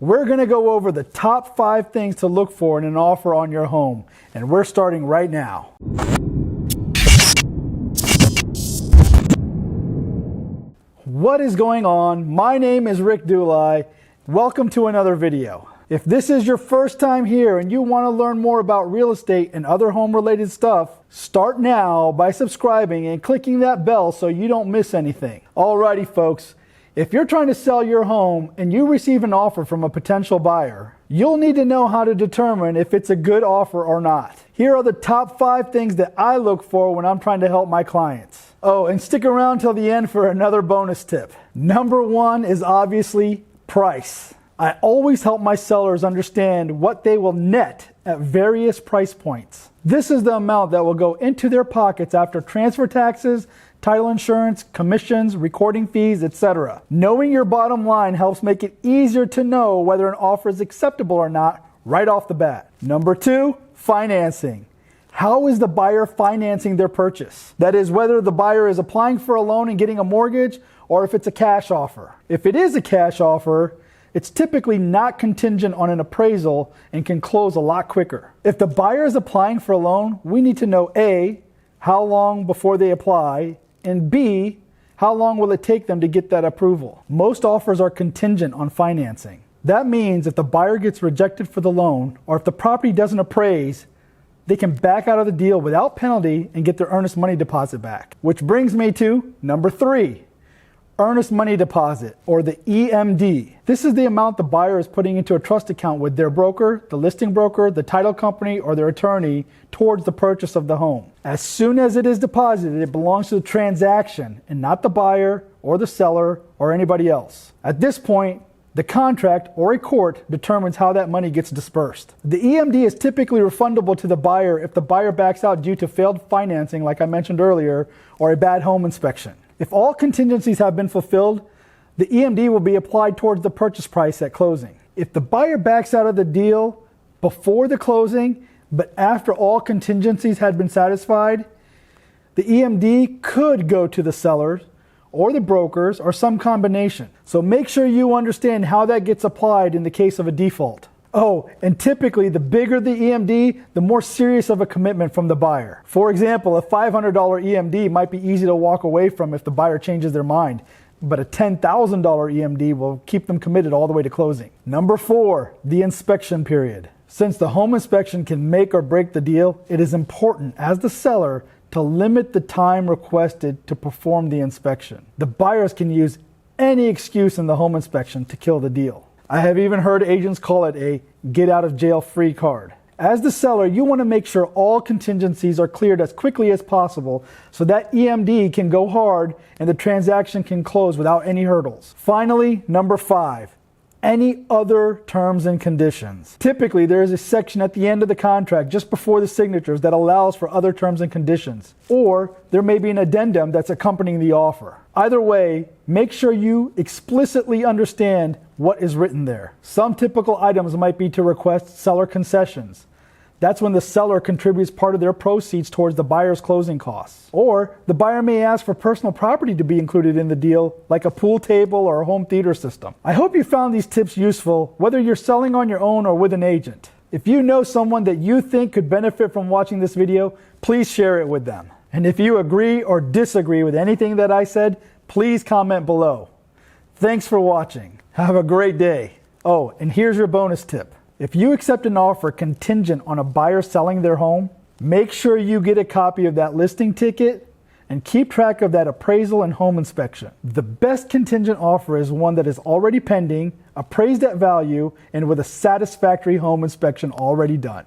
We're going to go over the top 5 things to look for in an offer on your home, and we're starting right now. What is going on? My name is Rick Dulai. Welcome to another video. If this is your first time here and you want to learn more about real estate and other home-related stuff, start now by subscribing and clicking that bell so you don't miss anything. Alrighty, folks. If you're trying to sell your home and you receive an offer from a potential buyer, you'll need to know how to determine if it's a good offer or not. Here are the top 5 things that I look for when I'm trying to help my clients. Oh, and stick around till the end for another bonus tip. Number 1 is obviously price. I always help my sellers understand what they will net at various price points. This is the amount that will go into their pockets after transfer taxes, title insurance, commissions, recording fees, etc. Knowing your bottom line helps make it easier to know whether an offer is acceptable or not right off the bat. Number 2, financing. How is the buyer financing their purchase? That is, whether the buyer is applying for a loan and getting a mortgage, or if it's a cash offer. If it is a cash offer, it's typically not contingent on an appraisal and can close a lot quicker. If the buyer is applying for a loan, we need to know A, how long before they apply, and B, how long will it take them to get that approval? Most offers are contingent on financing. That means if the buyer gets rejected for the loan, or if the property doesn't appraise, they can back out of the deal without penalty and get their earnest money deposit back. Which brings me to number 3. Earnest money deposit, or the EMD. This is the amount the buyer is putting into a trust account with their broker, the listing broker, the title company, or their attorney towards the purchase of the home. As soon as it is deposited, it belongs to the transaction and not the buyer or the seller or anybody else. At this point, the contract or a court determines how that money gets dispersed. The EMD is typically refundable to the buyer if the buyer backs out due to failed financing, like I mentioned earlier, or a bad home inspection. If all contingencies have been fulfilled, the EMD will be applied towards the purchase price at closing. If the buyer backs out of the deal before the closing, but after all contingencies had been satisfied, the EMD could go to the sellers or the brokers or some combination. So make sure you understand how that gets applied in the case of a default. Oh, and typically the bigger the EMD, the more serious of a commitment from the buyer. For example, a $500 EMD might be easy to walk away from if the buyer changes their mind, but a $10,000 EMD will keep them committed all the way to closing. Number 4, the inspection period. Since the home inspection can make or break the deal, it is important as the seller to limit the time requested to perform the inspection. The buyers can use any excuse in the home inspection to kill the deal. I have even heard agents call it a get out of jail free card. As the seller, you want to make sure all contingencies are cleared as quickly as possible so that EMD can go hard and the transaction can close without any hurdles. Finally, number 5. Any other terms and conditions. Typically, there is a section at the end of the contract just before the signatures that allows for other terms and conditions, or there may be an addendum that's accompanying the offer. Either way, make sure you explicitly understand what is written there. Some typical items might be to request seller concessions. That's when the seller contributes part of their proceeds towards the buyer's closing costs. Or the buyer may ask for personal property to be included in the deal, like a pool table or a home theater system. I hope you found these tips useful, whether you're selling on your own or with an agent. If you know someone that you think could benefit from watching this video, please share it with them. And if you agree or disagree with anything that I said, please comment below. Thanks for watching. Have a great day. Oh, and here's your bonus tip. If you accept an offer contingent on a buyer selling their home, make sure you get a copy of that listing ticket and keep track of that appraisal and home inspection. The best contingent offer is one that is already pending, appraised at value, and with a satisfactory home inspection already done.